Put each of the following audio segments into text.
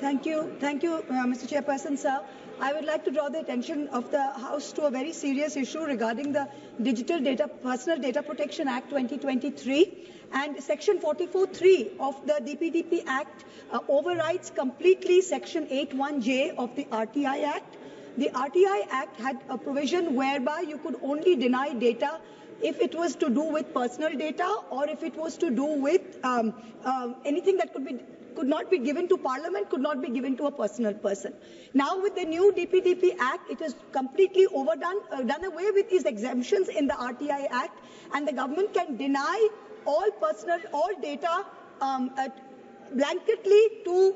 Thank you, Mr. Chairperson, sir. I would like to draw the attention of the House to a very serious issue regarding the Personal Data Protection Act 2023, and Section 44(3) of the DPDP Act overrides completely Section 81J of the RTI Act. The RTI Act had a provision whereby you could only deny data if it was to do with personal data or if it was to do with anything that could not be given to Parliament, could not be given to a personal person. Now with the new DPDP Act, it is completely done away with these exemptions in the RTI Act, and the government can deny all data blanketly to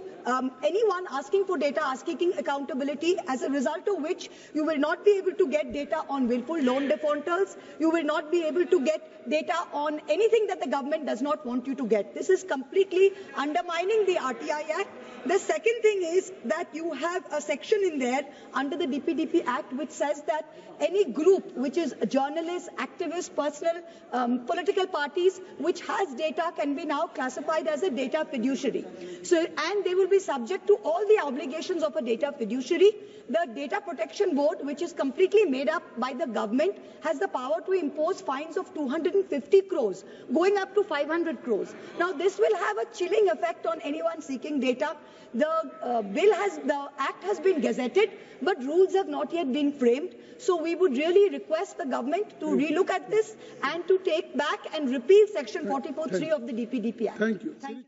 anyone asking for data, asking accountability, as a result of which you will not be able to get data on willful loan defaulters, you will not be able to get data on anything that the government does not want you to get. This is completely undermining the RTI Act. The second thing is that you have a section in there under the DPDP Act which says that any group which is journalists, activists, personal political parties which has data can be now classified as a data fiduciary. And they will be subject to all the obligations of a data fiduciary. The Data Protection Board, which is completely made up by the government, has the power to impose fines of 250 crores, going up to 500 crores. Now, this will have a chilling effect on anyone seeking data. The Act has been gazetted, but rules have not yet been framed. So we would really request the government to relook at this and to take back and repeal Section 44(3) of the DPDP Act. Thank you.